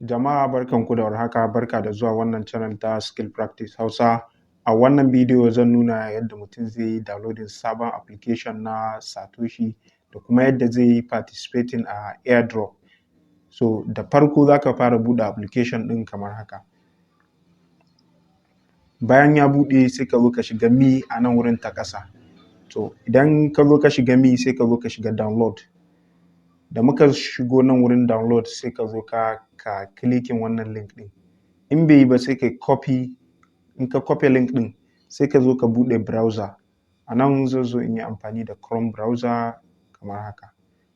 Jama'a barkanku da warhaka, barka da zuwa wannan channel ta Skill Practice Hausa. A wannan bidiyo zan nuna yadda mutum zai yi downloading sabon application na Satoshi da kuma yadda zai yi participating a AirDrop. So da farko za ka fara buɗe application ɗin kamar haka. Bayan ya buɗe sai ka zo ka shiga Me a nan wurin ta ƙasa. To idan ka zo ka shiga Me sai ka zo ka shiga download. Da muka shigo nan wurin download sai ka zo ka clicking wannan link ɗin. In bai yi ba sai ka copy, in ka copy link ɗin sai ka zo ka buɗe browser. A nan zan zo in yi amfani da Chrome browser kamar haka.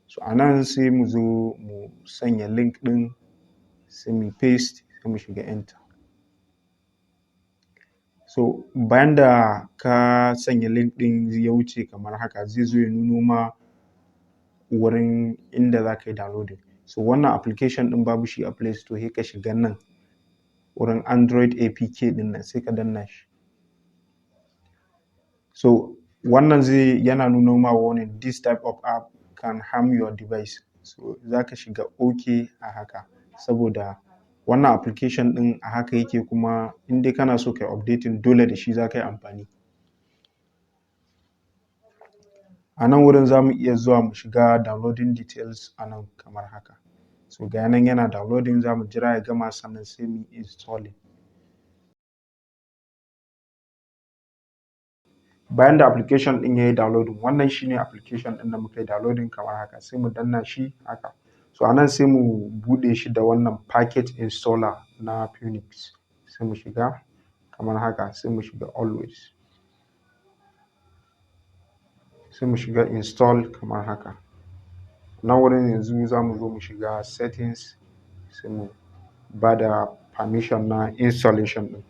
So a nan sai mu zo mu sanya link ɗin sai mu paste sai mu shiga enter. So bayan da ka sanya link ɗin ya wuce kamar haka zai zo ya nuno ma wurin inda za ka yi downloading. So wannan application ɗin babu shi a Play Store, sai ka shiga nan wurin Android APK ɗin nan sai ka danna shi. So wannan yana nuno ma warning, this type of app can harm your device. So za ka shiga OK a haka, saboda wannan application ɗin a haka yake, kuma in dai kana so ka yi updating dole da shi za ka yi amfani. A nan wurin za mu iya zuwa mu shiga downloading details a nan kamar haka. So ga nan yana downloading, za mu jira ya gama sannan sai mu installing. Bayan da application ɗin ya yi downloading, wannan shine application ɗin da muka yi downloading kamar haka, sai mu danna shi haka. So a nan sai mu buɗe shi da wannan package installer na Phoenix. Sai mu shiga kamar haka, sai mu shiga always. Sai mu shiga install kamar haka. Na wurin yanzu za mu zo mu shiga settings sai mu ba da permission na installation ɗin.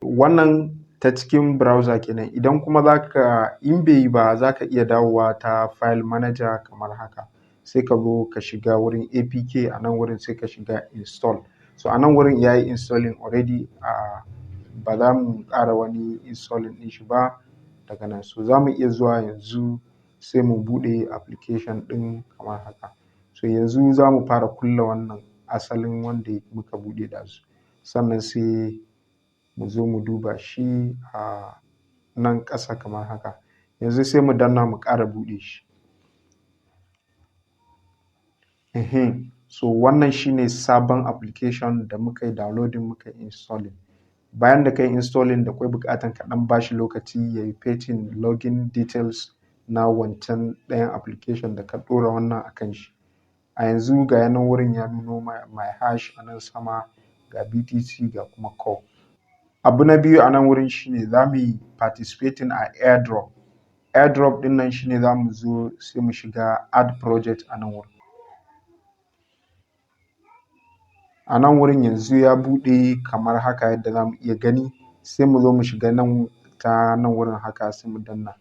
Wannan ta cikin browser kenan. Idan kuma in bai yi ba za ka iya dawowa ta file manager kamar haka. Sai ka zo ka shiga wurin APK, a nan wurin sai ka shiga install. So a nan wurin ya yi installing already, ba za mu ƙara wani installing ɗin shi ba daga nan. So za mu iya zuwa yanzu sai mu buɗe application ɗin kamar haka. So yanzu za mu fara kulle wannan asalin wanda muka buɗe ɗazu. Sannan sai mu zo mu duba shi a nan ƙasa kamar haka. Yanzu sai mu danna mu ƙara buɗe shi. So wannan shine sabon application da muka yi downloading muka yi installing. Bayan da ka yi installing da kwai buƙatan ka ɗan bashi lokaci ya yi fetching login details na wancan ɗayan application da ka ɗora wannan a kan shi. A yanzu ga yanan wurin ya nuno my hash a nan sama, ga BTC ga kuma Core. Abu na biyu a nan wurin shine za mu yi participating a AirDrop. AirDrop ɗin nan shine za mu zo sai mu shiga add project a nan wurin. A nan wurin yanzu ya buɗe kamar haka yadda za mu iya gani. Sai mu zo mu shiga nan ta nan wurin haka sai mu danna.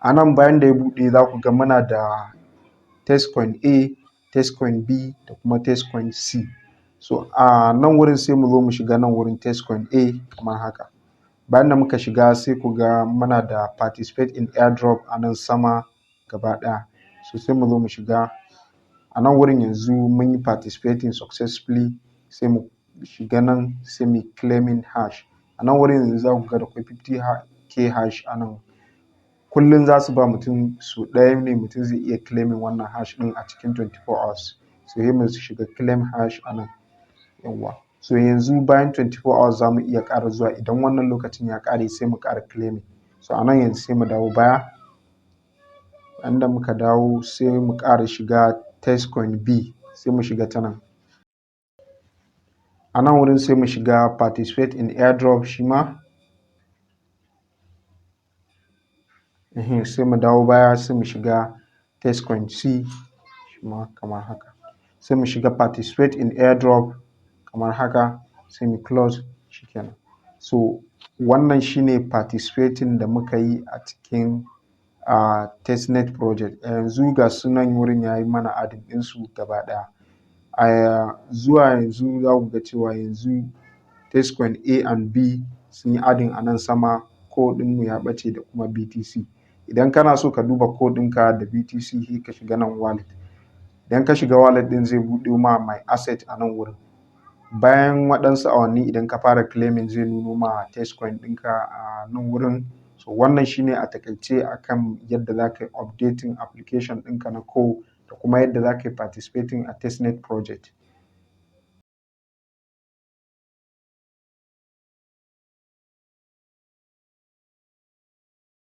A nan bayan da ya buɗe za ku ga muna da testcoin A, testcoin B da kuma testcoin C. So a nan wurin sai mu zo mu shiga nan wurin testcoin A kamar haka. Bayan da muka shiga sai ku ga muna da participate in AirDrop a nan sama gaba ɗaya. So sai mu zo mu shiga a nan wurin yanzu mun yi participating successfully, sai mu shiga nan sai mu claiming hash. A nan wurin yanzu za ku ga da kwai 50k hash a nan. Kullum za su ba mutum su ɗaya ne mutum zai iya claiming wannan hash ɗin a cikin 24 hours. So sai mu shiga claim hash a nan. Yawwa. So yanzu bayan 24 hours za mu iya ƙara zuwa, idan wannan lokacin ya ƙare sai mu ƙara claiming. So a nan yanzu sai mu dawo baya. Inda muka dawo sai mu ƙara shiga testcoin B sai mu shiga ta nan. A nan wurin sai mu shiga participate in AirDrop shi ma. Sai mu dawo baya sai mu shiga testcoin C shi ma kamar haka. Sai mu shiga participate in AirDrop kamar haka sai mu close shi kenan. So wannan shine participating da muka yi a cikin testnet project. Yanzu ga sunan wurin ya yi mana adding ɗinsu gaba ɗaya. Zuwa yanzu za ku ga cewa yanzu testcoin A and B sun yi adding a nan sama, Core ɗinmu ya ɓace da kuma BTC. idan kana so ka duba code ɗinka da BTC sai ka shiga nan wallet. Idan ka shiga wallet ɗin zai buɗe ma my asset a nan wurin. Bayan waɗansu awanni idan ka fara claiming zai nuno ma Tcoin ɗinka a nan wurin. So wannan shine a taƙaice akan yadda za ka yi updating application ɗinka na Core da kuma yadda za ka yi participating a testnet project.